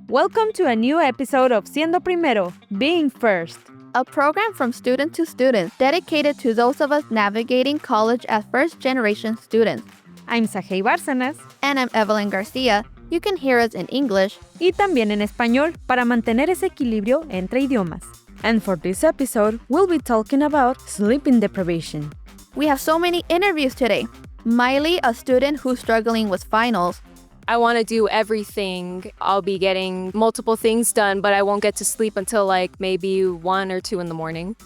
Welcome to a new episode of Siendo Primero, Being First. A program from student to student dedicated to those of us navigating college as first-generation students. I'm Saghey Bárcenas. And I'm Evelyn Garcia. You can hear us in English y también en español para mantener ese equilibrio entre idiomas. And for this episode, we'll be talking about sleeping deprivation. We have so many interviews today. Miley, a student who's struggling with finals. I want to do everything. I'll be getting multiple things done, but I won't get to sleep until maybe 1 or 2 in the morning.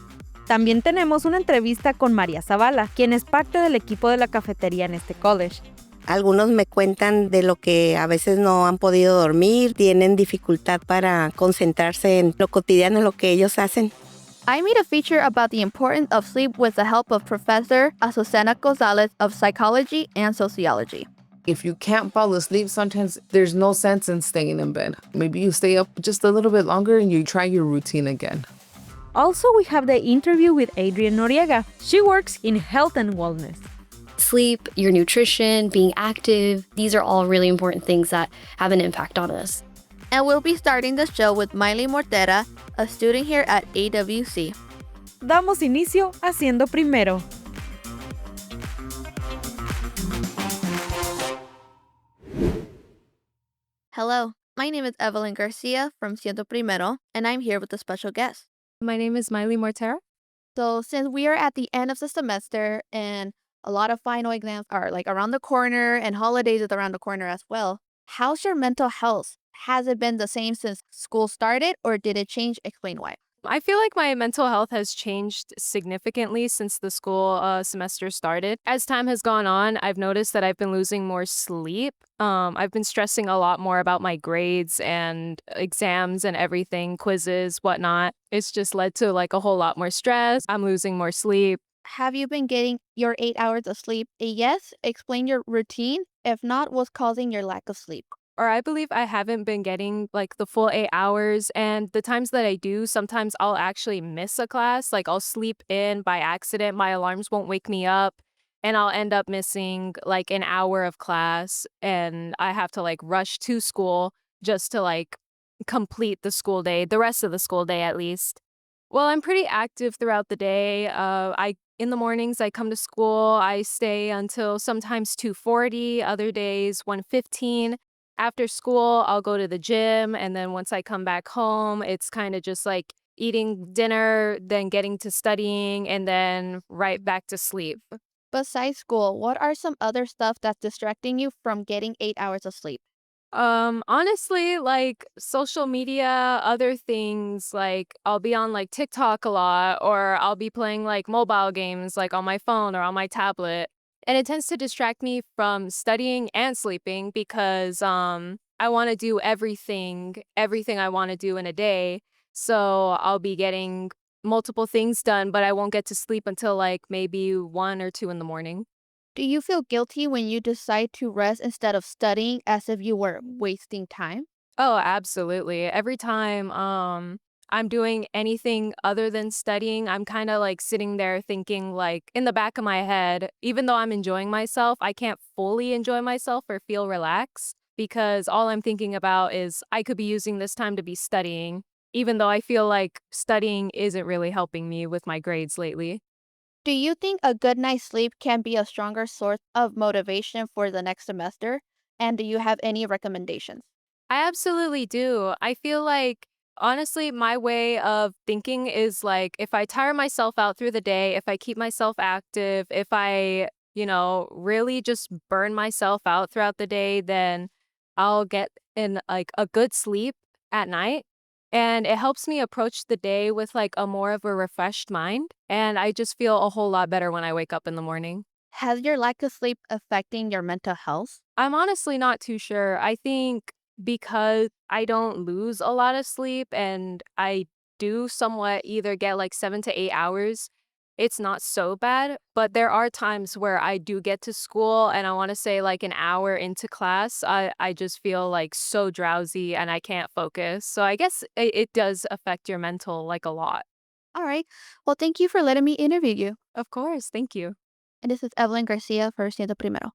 También tenemos una entrevista con María Zavala, quien es parte del equipo de la cafetería en este college. Algunos me cuentan de lo que a veces no han podido dormir, tienen dificultad para concentrarse en lo cotidiano, en lo que ellos hacen. I made a feature about the importance of sleep with the help of Professor Azucena Gonzalez of Psychology and Sociology. If you can't fall asleep, sometimes there's no sense in staying in bed. Maybe you stay up just a little bit longer and you try your routine again. Also, we have the interview with Adrienne Noriega. She works in health and wellness. Sleep, your nutrition, being active, these are all really important things that have an impact on us. And we'll be starting the show with Miley Mortera, a student here at AWC. Damos inicio a Siendo Primero. Hello, my name is Evelyn Garcia from Siendo Primero, and I'm here with a special guest. My name is Miley Mortera. So since we are at the end of the semester and a lot of final exams are around the corner and holidays is around the corner as well, how's your mental health? Has it been the same since school started or did it change? Explain why. I feel like my mental health has changed significantly since the school semester started. As time has gone on, I've noticed that I've been losing more sleep. I've been stressing a lot more about my grades and exams and everything, quizzes, whatnot. It's just led to a whole lot more stress. I'm losing more sleep. Have you been getting your 8 hours of sleep? Yes, explain your routine. If not, what's causing your lack of sleep? Or I believe I haven't been getting the full 8 hours. And the times that I do, sometimes I'll actually miss a class. I'll sleep in by accident. My alarms won't wake me up. And I'll end up missing an hour of class. And I have to rush to school just to complete the school day, the rest of the school day at least. Well, I'm pretty active throughout the day. In the mornings, I come to school. I stay until sometimes 2:40, other days 1:15. After school, I'll go to the gym, and then once I come back home, it's kind of just eating dinner, then getting to studying, and then right back to sleep. Besides school, what are some other stuff that's distracting you from getting 8 hours of sleep? Honestly, social media, other things, I'll be on TikTok a lot, or I'll be playing mobile games on my phone or on my tablet. And it tends to distract me from studying and sleeping because I want to do everything I want to do in a day. So I'll be getting multiple things done, but I won't get to sleep until maybe 1 or 2 in the morning. Do you feel guilty when you decide to rest instead of studying as if you were wasting time? Oh, absolutely. Every time I'm doing anything other than studying, I'm kind of sitting there thinking in the back of my head, even though I'm enjoying myself, I can't fully enjoy myself or feel relaxed because all I'm thinking about is I could be using this time to be studying, even though I feel like studying isn't really helping me with my grades lately. Do you think a good night's sleep can be a stronger source of motivation for the next semester? And do you have any recommendations? I absolutely do. I feel honestly, my way of thinking is if I tire myself out through the day, if I keep myself active, if I, really just burn myself out throughout the day, then I'll get in a good sleep at night. And it helps me approach the day with a more of a refreshed mind. And I just feel a whole lot better when I wake up in the morning. Has your lack of sleep affecting your mental health? I'm honestly not too sure. I think because I don't lose a lot of sleep and I do somewhat either get 7 to 8 hours, it's not so bad. But there are times where I do get to school and I want to say an hour into class, I just feel so drowsy and I can't focus. So I guess it does affect your mental a lot. All right. Well, thank you for letting me interview you. Of course. Thank you. And this is Evelyn Garcia for Siendo Primero.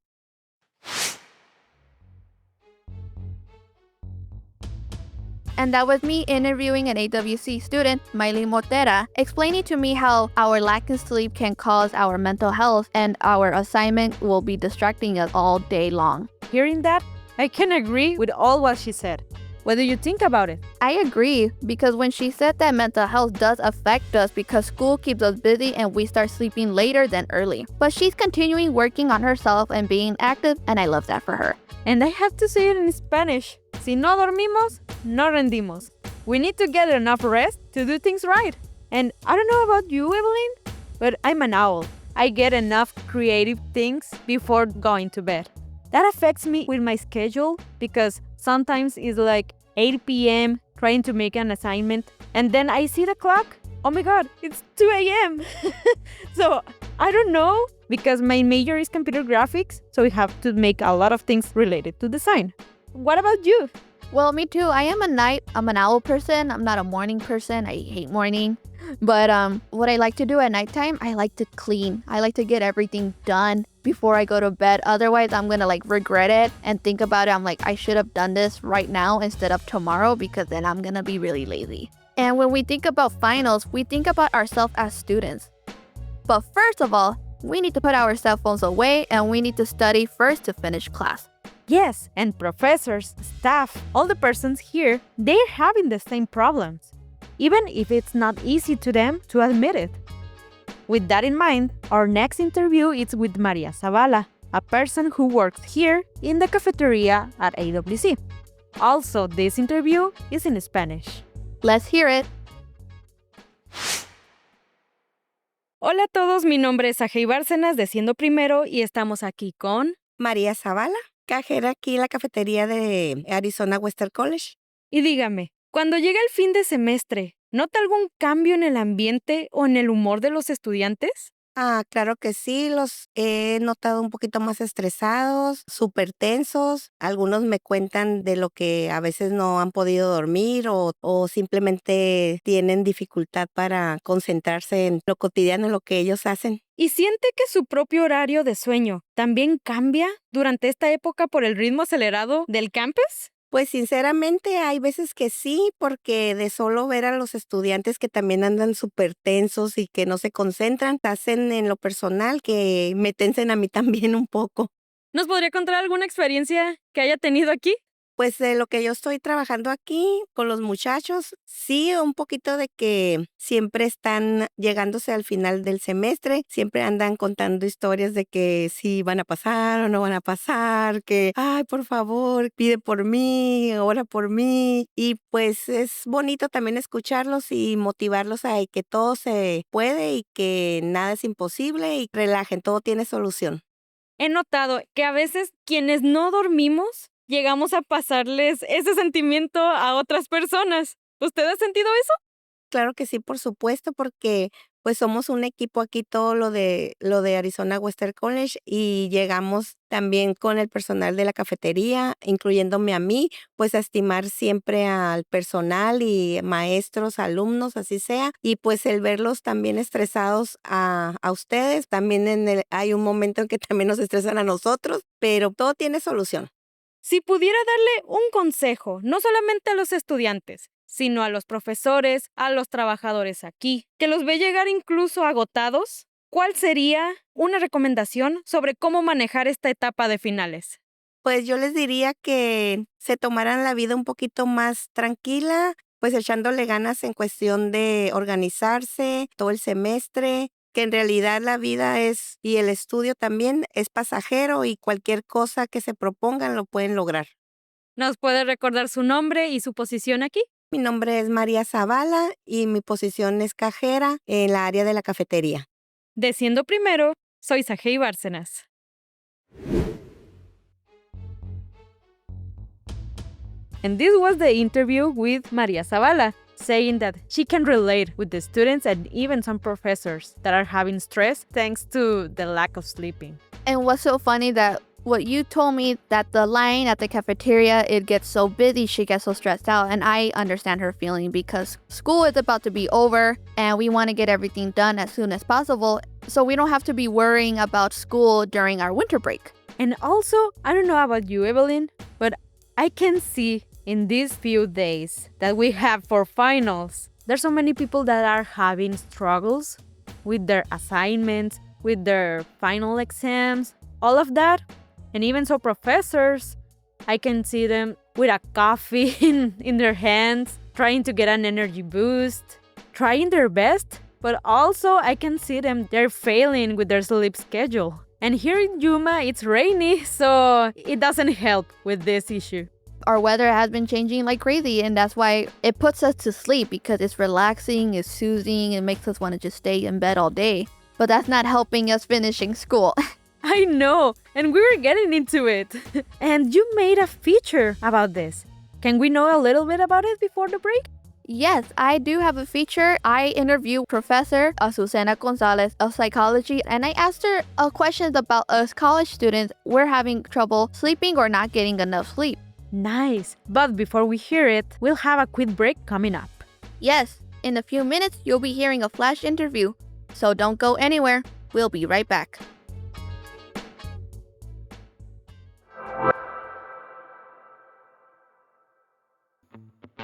And that was me interviewing an AWC student, Miley Motera, explaining to me how our lack of sleep can cause our mental health and our assignment will be distracting us all day long. Hearing that, I can agree with all what she said. What do you think about it? I agree, because when she said that mental health does affect us because school keeps us busy and we start sleeping later than early. But she's continuing working on herself and being active, and I love that for her. And I have to say it in Spanish. Si no dormimos, no rendimos. We need to get enough rest to do things right. And I don't know about you, Evelyn, but I'm an owl. I get enough creative things before going to bed. That affects me with my schedule because sometimes it's like 8 p.m. trying to make an assignment and then I see the clock. Oh my god, it's 2 a.m. So I don't know because my major is computer graphics, so we have to make a lot of things related to design. What about you? Well, me too. I'm an owl person. I'm not a morning person. I hate morning. But what I like to do at nighttime, I like to clean. I like to get everything done before I go to bed. Otherwise, I'm going to regret it and think about it. I'm like, I should have done this right now instead of tomorrow because then I'm going to be really lazy. And when we think about finals, we think about ourselves as students. But first of all, we need to put our cell phones away and we need to study first to finish class. Yes, and professors, staff, all the persons here, they're having the same problems, even if it's not easy to them to admit it. With that in mind, our next interview is with Maria Zavala, a person who works here in the cafeteria at AWC. Also, this interview is in Spanish. Let's hear it. Hola a todos, mi nombre es Saghey Bárcenas de Siendo Primero y estamos aquí con... María Zavala, cajera aquí en la cafetería de Arizona Western College. Y dígame, cuando llega el fin de semestre, ¿nota algún cambio en el ambiente o en el humor de los estudiantes? Claro que sí, los he notado un poquito más estresados, súper tensos. Algunos me cuentan de lo que a veces no han podido dormir o simplemente tienen dificultad para concentrarse en lo cotidiano, en lo que ellos hacen. ¿Y siente que su propio horario de sueño también cambia durante esta época por el ritmo acelerado del campus? Pues sinceramente hay veces que sí, porque de solo ver a los estudiantes que también andan súper tensos y que no se concentran, hacen en lo personal que me tensen a mí también un poco. ¿Nos podría contar alguna experiencia que haya tenido aquí? Pues de lo que yo estoy trabajando aquí con los muchachos, sí, un poquito de que siempre están llegándose al final del semestre, siempre andan contando historias de que si van a pasar o no van a pasar, que, ay, por favor, pide por mí, ora por mí. Y pues es bonito también escucharlos y motivarlos a que todo se puede y que nada es imposible y relajen, todo tiene solución. He notado que a veces quienes no dormimos, llegamos a pasarles ese sentimiento a otras personas. ¿Usted ha sentido eso? Claro que sí, por supuesto, porque pues somos un equipo aquí todo lo de Arizona Western College y llegamos también con el personal de la cafetería, incluyéndome a mí, pues a estimar siempre al personal y maestros, alumnos, así sea, y pues el verlos también estresados a ustedes, también hay un momento en que también nos estresan a nosotros, pero todo tiene solución. Si pudiera darle un consejo, no solamente a los estudiantes, sino a los profesores, a los trabajadores aquí, que los ve llegar incluso agotados, ¿cuál sería una recomendación sobre cómo manejar esta etapa de finales? Pues yo les diría que se tomaran la vida un poquito más tranquila, pues echándole ganas en cuestión de organizarse todo el semestre, que en realidad la vida y el estudio también es pasajero y cualquier cosa que se propongan lo pueden lograr. ¿Nos puede recordar su nombre y su posición aquí? Mi nombre es María Zavala y mi posición es cajera en la área de la cafetería. De Siendo Primero, soy Saghey Bárcenas. And this was the interview with Maria Zavala, saying that she can relate with the students and even some professors that are having stress thanks to the lack of sleeping. And what's so funny that what you told me that the line at the cafeteria, it gets so busy, she gets so stressed out. And I understand her feeling because school is about to be over and we want to get everything done as soon as possible. So we don't have to be worrying about school during our winter break. And also, I don't know about you, Evelyn, but I can see in these few days that we have for finals. There's so many people that are having struggles with their assignments, with their final exams, all of that. And even so professors, I can see them with a coffee in their hands, trying to get an energy boost, trying their best, but also I can see them, they're failing with their sleep schedule. And here in Yuma, it's rainy, so it doesn't help with this issue. Our weather has been changing like crazy, and that's why it puts us to sleep because it's relaxing, it's soothing, it makes us want to just stay in bed all day. But that's not helping us finishing school. I know, and we were getting into it. And you made a feature about this. Can we know a little bit about it before the break? Yes, I do have a feature. I interviewed Professor Azucena Gonzalez of psychology, and I asked her questions about us college students. We're having trouble sleeping or not getting enough sleep. Nice. But before we hear it, we'll have a quick break coming up. Yes, in a few minutes, you'll be hearing a flash interview. So don't go anywhere. We'll be right back.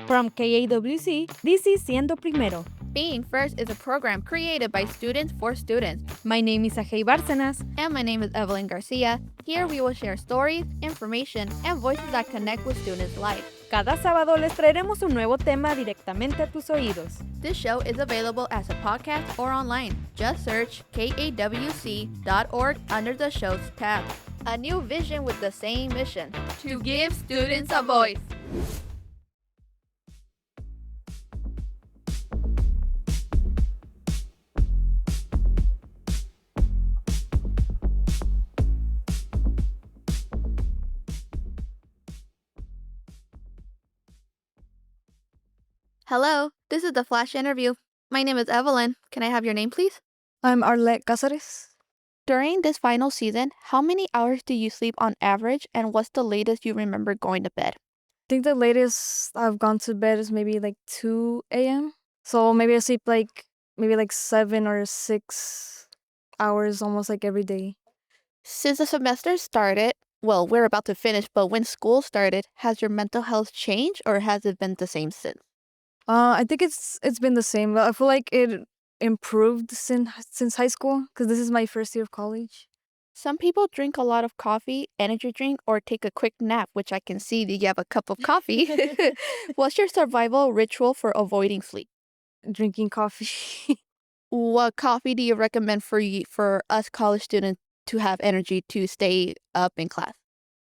From KAWC, this is Siendo Primero. Being First is a program created by students for students. My name is Saghey Bárcenas. And my name is Evelyn Garcia. Here we will share stories, information, and voices that connect with students' life. Cada sábado les traeremos un nuevo tema directamente a tus oídos. This show is available as a podcast or online. Just search kawc.org under the shows tab. A new vision with the same mission: to give students a voice. Hello, this is the Flash interview. My name is Evelyn. Can I have your name, please? I'm Arlette Cáceres. During this final season, how many hours do you sleep on average, and what's the latest you remember going to bed? I think the latest I've gone to bed is maybe like 2 a.m. So maybe I sleep like 7 or 6 hours almost like every day. Since the semester started, well, we're about to finish, but when school started, has your mental health changed or has it been the same since? I think it's been the same, but I feel like it improved since high school because this is my first year of college. Some people drink a lot of coffee, energy drink, or take a quick nap, which I can see that you have a cup of coffee. What's your survival ritual for avoiding sleep? Drinking coffee. What coffee do you recommend for us college students to have energy to stay up in class?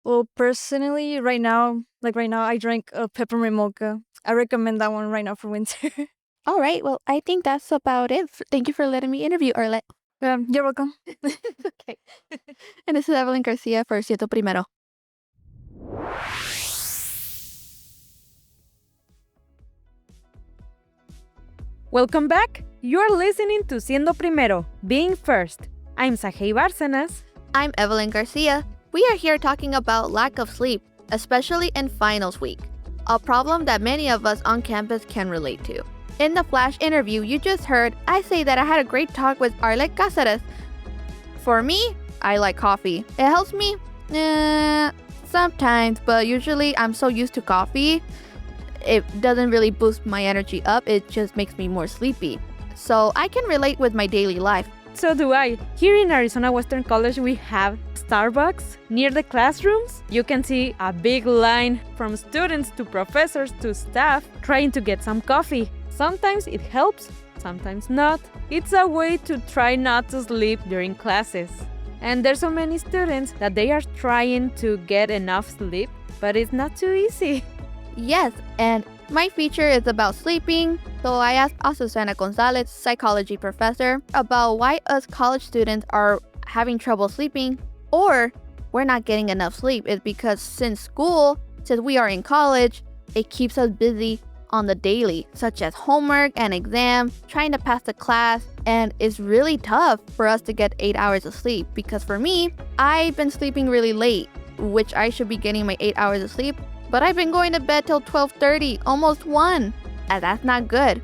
Well, personally, right now, I drank a peppermint mocha. I recommend that one right now for winter. All right, well, I think that's about it. Thank you for letting me interview, Arlette. You're welcome. Okay. And this is Evelyn Garcia for Siendo Primero. Welcome back. You're listening to Siendo Primero, Being First. I'm Saghey Bárcenas. I'm Evelyn Garcia. We are here talking about lack of sleep, especially in finals week, a problem that many of us on campus can relate to. In the flash interview you just heard, I say that I had a great talk with Arlette Cáceres. For me, I like coffee. It helps me? Sometimes, but usually I'm so used to coffee, it doesn't really boost my energy up, it just makes me more sleepy. So I can relate with my daily life. So do I. Here in Arizona Western College, we have Starbucks near the classrooms. You can see a big line from students to professors to staff trying to get some coffee. Sometimes it helps, sometimes not. It's a way to try not to sleep during classes. And there's so many students that they are trying to get enough sleep, but it's not too easy. Yes, and my feature is about sleeping, so I asked Azucena Gonzalez, psychology professor, about why us college students are having trouble sleeping or we're not getting enough sleep. It's because since we are in college, it keeps us busy on the daily, such as homework and exam, trying to pass the class, and it's really tough for us to get 8 hours of sleep because for me, I've been sleeping really late, which I should be getting my 8 hours of sleep, but I've been going to bed till 12:30, almost 1, and that's not good.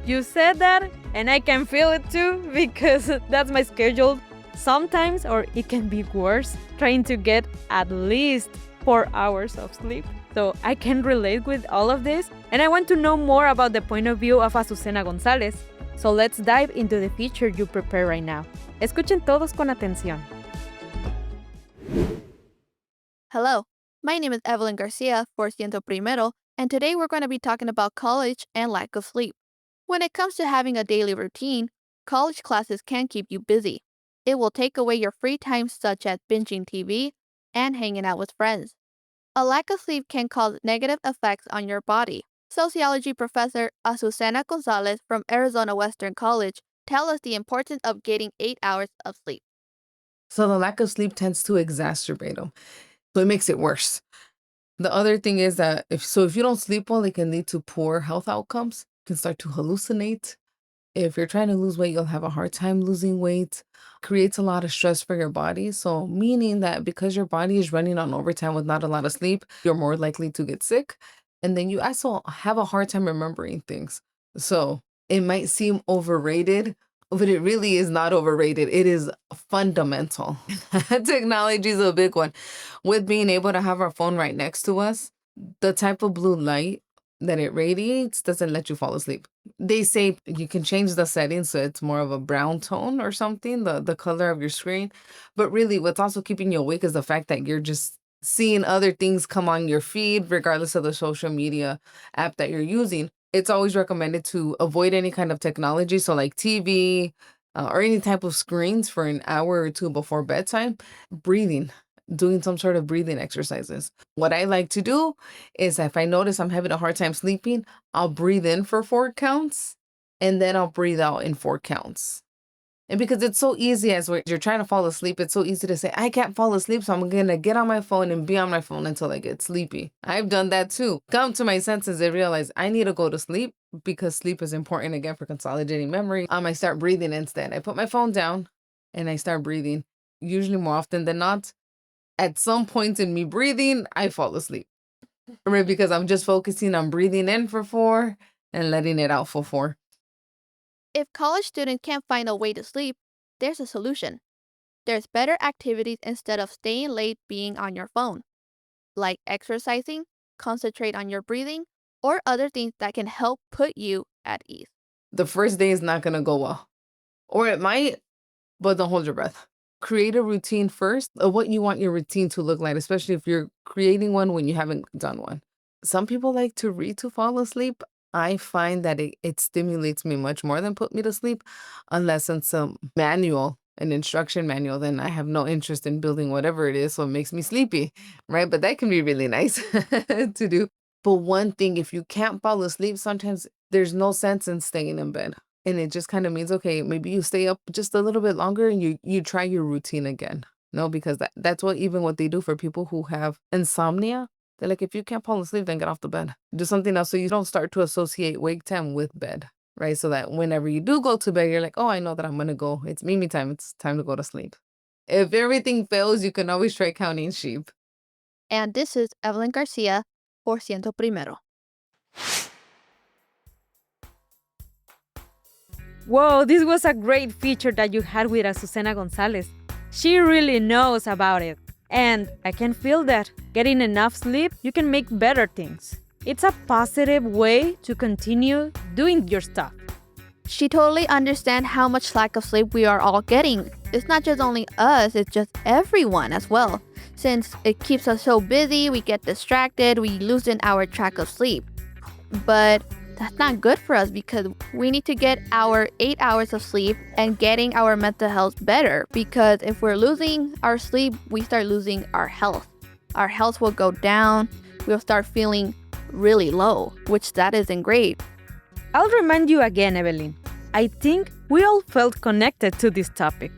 You said that, and I can feel it too, because that's my schedule sometimes, or it can be worse, trying to get at least 4 hours of sleep. So I can relate with all of this, and I want to know more about the point of view of Azucena González. So let's dive into the feature you prepare right now. Escuchen todos con atención. Hello, my name is Evelyn Garcia for Siendo Primero, and today we're going to be talking about college and lack of sleep. When it comes to having a daily routine, college classes can keep you busy. It will take away your free time, such as binging TV and hanging out with friends. A lack of sleep can cause negative effects on your body. Sociology professor Azucena González from Arizona Western College tells us the importance of getting 8 hours of sleep. So the lack of sleep tends to exacerbate them. So it makes it worse. The other thing is that if you don't sleep well, it can lead to poor health outcomes. You can start to hallucinate. If you're trying to lose weight, you'll have a hard time losing weight. Creates a lot of stress for your body. So meaning that because your body is running on overtime with not a lot of sleep, you're more likely to get sick. And then you also have a hard time remembering things. So it might seem overrated, but it really is not overrated. It is fundamental. Technology is a big one. With being able to have our phone right next to us, the type of blue light that it radiates doesn't let you fall asleep. They say you can change the settings so it's more of a brown tone or something, the color of your screen. But really, what's also keeping you awake is the fact that you're just seeing other things come on your feed, regardless of the social media app that you're using. It's always recommended to avoid any kind of technology. So like TV or any type of screens for an hour or two before bedtime. Breathing, doing some sort of breathing exercises. What I like to do is if I notice I'm having a hard time sleeping, I'll breathe in for 4 counts and then I'll breathe out in 4 counts. And because it's so easy as you're trying to fall asleep, it's so easy to say, I can't fall asleep, so I'm going to get on my phone and be on my phone until I get sleepy. I've done that too. Come to my senses and realize I need to go to sleep because sleep is important again for consolidating memory. I start breathing instead. I put my phone down and I start breathing. Usually more often than not, at some point in me breathing, I fall asleep. Right? Because I'm just focusing on breathing in for 4 and letting it out for 4. If college students can't find a way to sleep, there's a solution. There's better activities instead of staying late being on your phone, like exercising, concentrate on your breathing, or other things that can help put you at ease. The first day is not going to go well. Or it might, but don't hold your breath. Create a routine first of what you want your routine to look like, especially if you're creating one when you haven't done one. Some people like to read to fall asleep. I find that it stimulates me much more than put me to sleep. Unless it's a manual, an instruction manual, then I have no interest in building whatever it is, so it makes me sleepy, right? But that can be really nice to do. But one thing, if you can't fall asleep, sometimes there's no sense in staying in bed. And it just kind of means, okay, maybe you stay up just a little bit longer and you try your routine again. No, because that's what they do for people who have insomnia. They're like, if you can't fall asleep, then get off the bed. Do something else so you don't start to associate wake time with bed, right? So that whenever you do go to bed, you're like, oh, I know that I'm going to go. It's Mimi time. It's time to go to sleep. If everything fails, you can always try counting sheep. And this is Evelyn Garcia for Siendo Primero. Whoa, this was a great feature that you had with Azucena González. She really knows about it. And I can feel that getting enough sleep, you can make better things. It's a positive way to continue doing your stuff. She totally understands how much lack of sleep we are all getting. It's not just only us, it's just everyone as well. Since it keeps us so busy, we get distracted, we loosen our track of sleep. But that's not good for us because we need to get our 8 hours of sleep and getting our mental health better, because if we're losing our sleep, we start losing our health. Our health will go down, we'll start feeling really low, which that isn't great. I'll remind you again, Evelyn. I think we all felt connected to this topic.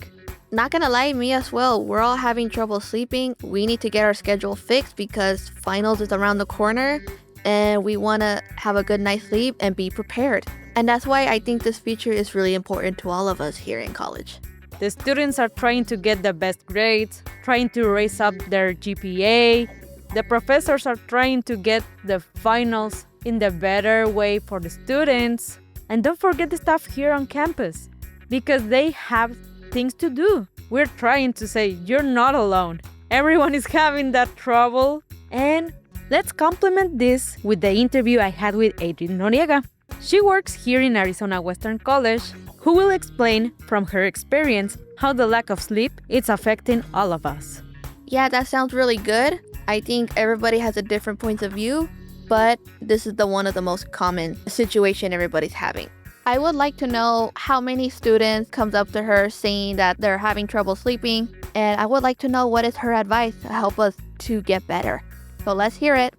Not gonna lie, me as well. We're all having trouble sleeping. We need to get our schedule fixed because finals is around the corner and we want to have a good night's sleep and be prepared. And that's why I think this feature is really important to all of us here in college. The students are trying to get the best grades, trying to raise up their GPA. The professors are trying to get the finals in the better way for the students. And don't forget the staff here on campus, because they have things to do. We're trying to say you're not alone. Everyone is having that trouble. And let's complement this with the interview I had with Adrienne Noriega. She works here in Arizona Western College, who will explain from her experience how the lack of sleep is affecting all of us. Yeah, that sounds really good. I think everybody has a different point of view, but this is one of the most common situation everybody's having. I would like to know how many students comes up to her saying that they're having trouble sleeping, and I would like to know what is her advice to help us to get better. So let's hear it.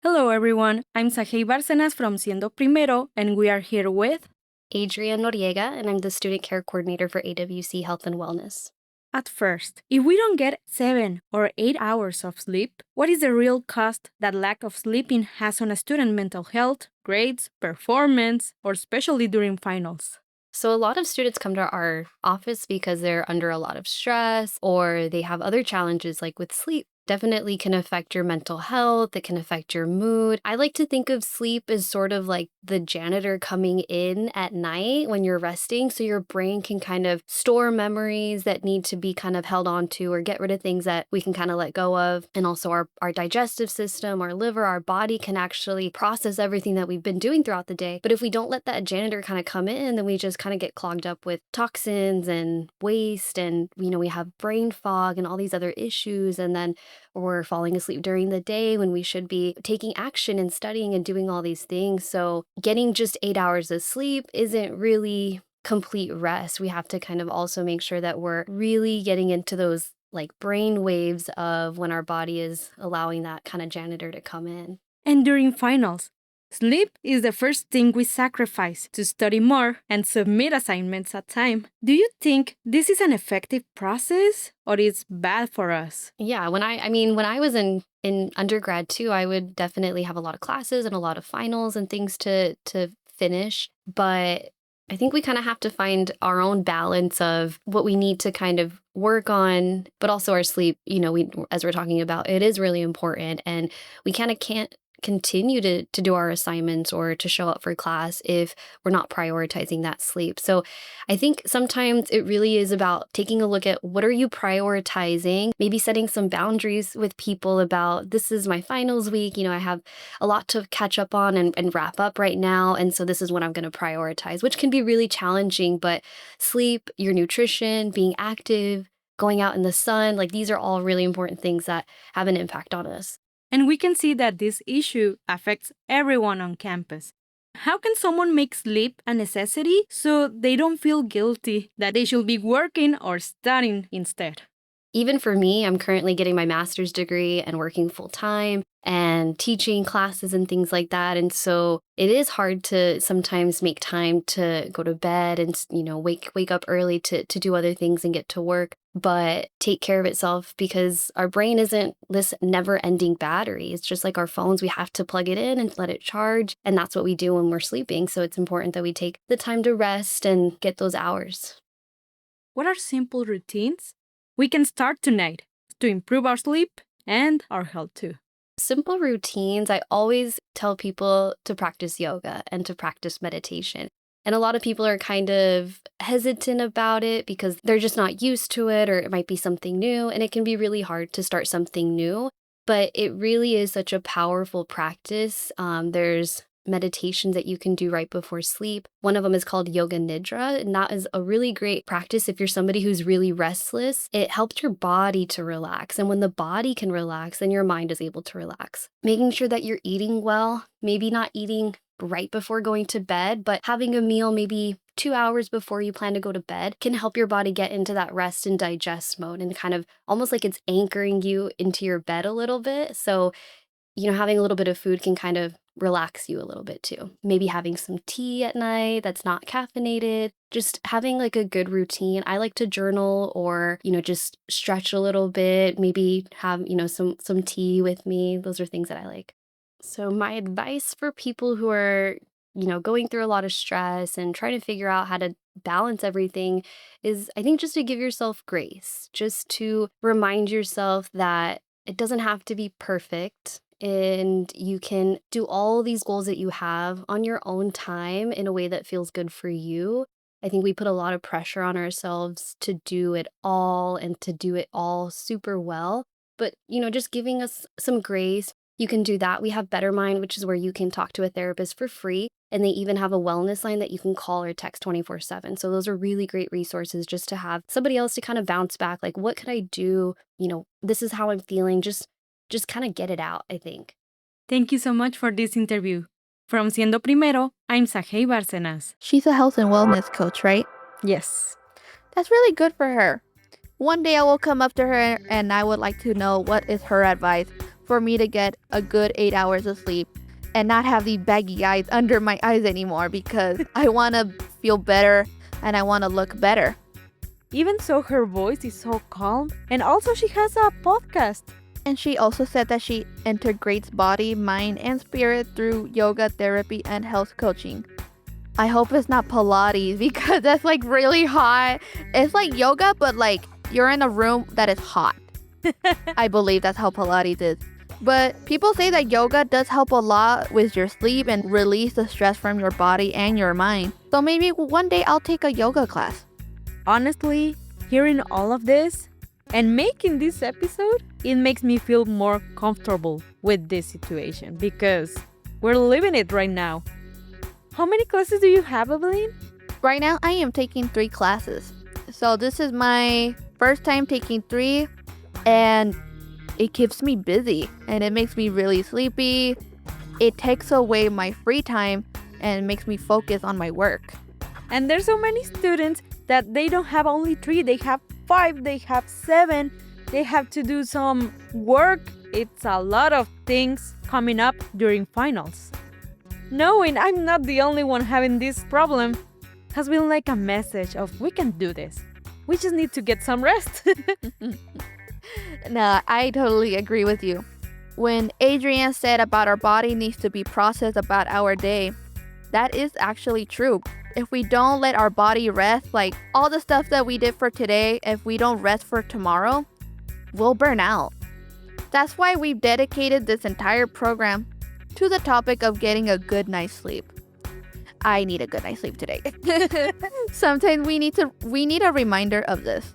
Hello everyone, I'm Saghey Bárcenas from Siendo Primero, and we are here with Adrienne Noriega, and I'm the Student Care Coordinator for AWC Health and Wellness. At first, if we don't get 7 or 8 hours of sleep, what is the real cost that lack of sleeping has on a student mental health, grades, performance, or especially during finals? So, a lot of students come to our office because they're under a lot of stress or they have other challenges like with sleep. Definitely can affect your mental health. It can affect your mood. I like to think of sleep as sort of like the janitor coming in at night when you're resting. So your brain can kind of store memories that need to be kind of held on to or get rid of things that we can kind of let go of. And also our digestive system, our liver, our body can actually process everything that we've been doing throughout the day. But if we don't let that janitor kind of come in, then we just kind of get clogged up with toxins and waste. And, we have brain fog and all these other issues. And then we're falling asleep during the day when we should be taking action and studying and doing all these things. So getting just 8 hours of sleep isn't really complete rest. We have to kind of also make sure that we're really getting into those like brain waves of when our body is allowing that kind of janitor to come in. And during finals, sleep is the first thing we sacrifice to study more and submit assignments at time. Do you think this is an effective process or it's bad for us? Yeah, when I was in undergrad too, I would definitely have a lot of classes and a lot of finals and things to finish, but I think we kind of have to find our own balance of what we need to kind of work on, but also our sleep, as we're talking about, it is really important, and we kind of can't continue to do our assignments or to show up for class if we're not prioritizing that sleep. So I think sometimes it really is about taking a look at what are you prioritizing, maybe setting some boundaries with people about this is my finals week, I have a lot to catch up on and wrap up right now. And so this is what I'm going to prioritize, which can be really challenging, but sleep, your nutrition, being active, going out in the sun, like these are all really important things that have an impact on us. And we can see that this issue affects everyone on campus. How can someone make sleep a necessity so they don't feel guilty that they should be working or studying instead? Even for me, I'm currently getting my master's degree and working full time and teaching classes and things like that. And so it is hard to sometimes make time to go to bed and, wake up early to do other things and get to work, but take care of itself because our brain isn't this never ending battery. It's just like our phones. We have to plug it in and let it charge. And that's what we do when we're sleeping. So it's important that we take the time to rest and get those hours. What are simple routines we can start tonight to improve our sleep and our health too? Simple routines, I always tell people to practice yoga and to practice meditation. And a lot of people are kind of hesitant about it because they're just not used to it, or it might be something new. And it can be really hard to start something new, but it really is such a powerful practice. There's meditations that you can do right before sleep. One of them is called Yoga Nidra, and that is a really great practice if you're somebody who's really restless. It helps your body to relax, and when the body can relax, then your mind is able to relax. Making sure that you're eating well, maybe not eating right before going to bed, but having a meal maybe 2 hours before you plan to go to bed can help your body get into that rest and digest mode and kind of almost like it's anchoring you into your bed a little bit. So having a little bit of food can kind of relax you a little bit too. Maybe having some tea at night that's not caffeinated, just having like a good routine. I like to journal or, just stretch a little bit, maybe have, some tea with me. Those are things that I like. So my advice for people who are, going through a lot of stress and trying to figure out how to balance everything is, I think, just to give yourself grace, just to remind yourself that it doesn't have to be perfect. And you can do all these goals that you have on your own time in a way that feels good for you. I think we put a lot of pressure on ourselves to do it all and to do it all super well. But, just giving us some grace, you can do that. We have Better Mind, which is where you can talk to a therapist for free. And they even have a wellness line that you can call or text 24/7. So those are really great resources just to have somebody else to kind of bounce back. Like, what could I do? This is how I'm feeling. Just kind of get it out, I think. Thank you so much for this interview. From Siendo Primero, I'm Saghey Bárcenas. She's a health and wellness coach, right? Yes. That's really good for her. One day I will come up to her and I would like to know what is her advice for me to get a good 8 hours of sleep and not have these baggy eyes under my eyes anymore, because I want to feel better and I want to look better. Even so, her voice is so calm. And also she has a podcast. And she also said that she integrates body, mind, and spirit through yoga therapy and health coaching. I hope it's not Pilates, because that's like really hot. It's like yoga, but like you're in a room that is hot. I believe that's how Pilates is. But people say that yoga does help a lot with your sleep and release the stress from your body and your mind. So maybe one day I'll take a yoga class. Honestly, hearing all of this and making this episode, it makes me feel more comfortable with this situation because we're living it right now. How many classes do you have, Evelyn? Right now, I am taking 3 classes. So this is my first time taking 3, and it keeps me busy and it makes me really sleepy. It takes away my free time and makes me focus on my work. And there's so many students that they don't have only 3, they have 5, they have 7. They have to do some work. It's a lot of things coming up during finals. Knowing I'm not the only one having this problem has been like a message of we can do this. We just need to get some rest. Nah, I totally agree with you. When Adrienne said about our body needs to be processed about our day, that is actually true. If we don't let our body rest, like all the stuff that we did for today, if we don't rest for tomorrow, we'll burn out. That's why we've dedicated this entire program to the topic of getting a good night's sleep. I need a good night's sleep today. Sometimes we need a reminder of this.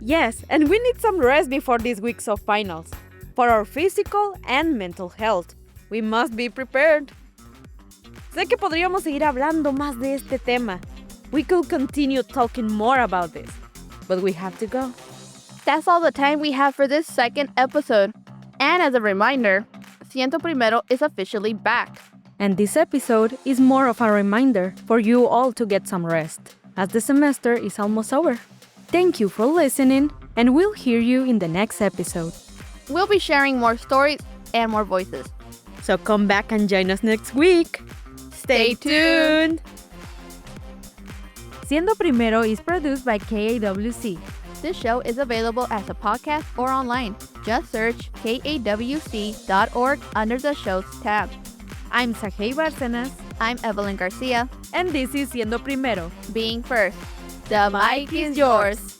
Yes, and we need some rest before these weeks of finals. For our physical and mental health. We must be prepared. Sé que podríamos seguir hablando más de este tema. We could continue talking more about this. But we have to go. That's all the time we have for this second episode. And as a reminder, Siendo Primero is officially back. And this episode is more of a reminder for you all to get some rest, as the semester is almost over. Thank you for listening, and we'll hear you in the next episode. We'll be sharing more stories and more voices. So come back and join us next week. Stay tuned! Siendo Primero is produced by KAWC. This show is available as a podcast or online. Just search kawc.org under the shows tab. I'm Saghey Bárcenas. I'm Evelyn Garcia. And this is Siendo Primero. Being first. The mic is yours.